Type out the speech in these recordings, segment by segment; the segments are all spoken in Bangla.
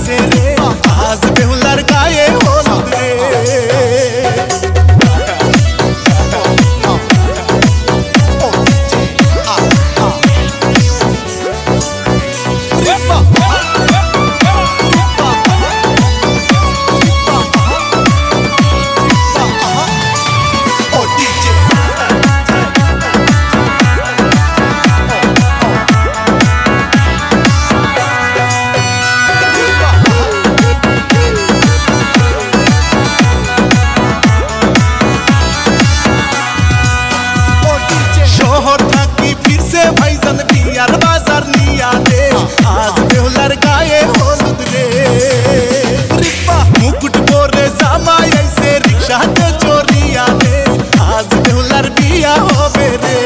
টাঙাইছে রে আজ বেহুলার গায়ে হলুদ রে শহর থাকি ফিরছে ভাইজান বিয়ার বাজার নিয়া রে আজ বেহুলার গায়ে হলুদ রে রিপা মুকুট পরে জামাই আইছে রিকশাতে চড়িয়া রে আজ বেহুলার বিয়া হবে রে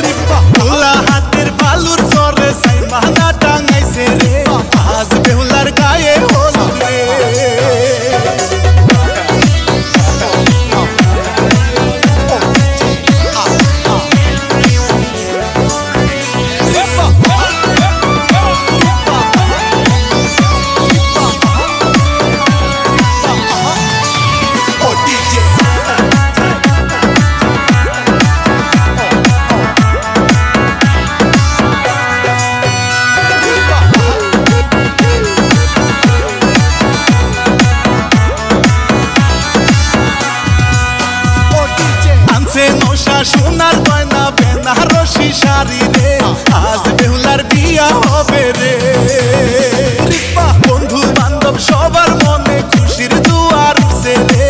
রিপা ভোলা হাতের বালুর সরে সাই মানা টাঙাইছে রে আজ বেহুলার গায়ে হলুদ রে সোনার গয়না বেনারসি শাড়ি রে আজ বেহুলার বিয়া হবে রে বন্ধু বান্ধব সবার মনে খুশির দুয়ার উঠছে রে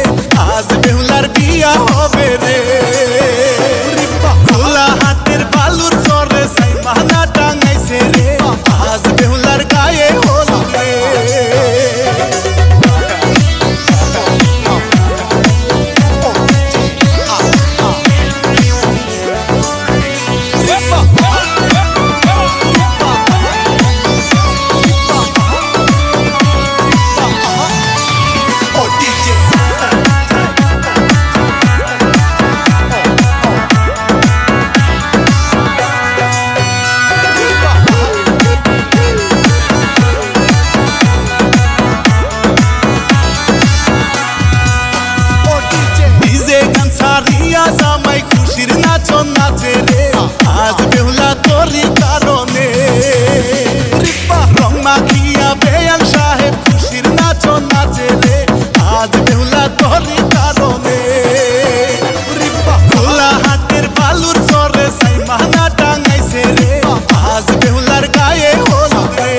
আজ বেহুলার বিয়া হবে রে খোলা হাতের বালুর চরে সাই মানা টাঙাইছে রে আজ বেহুলার গায়ে হলুদ রে জামাই খুশির নাচন নাচে রে আজ বেহুলা তোরই কারণে রং মাখিয়া বেয়ান সাহেব খুশির নাচন নাচে রে আজ বেহুলা তোরই কারণে খোলা হাতের বালুর চরে সাই মানা টাঙাইছে রে আজ বেহুলার গায়ে হলুদ রে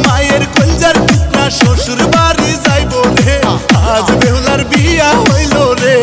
মায়ের কলজার টুকরা শ্বশুর বাড়ি যাইব রে আজ বেহুলার বিয়া হইল রে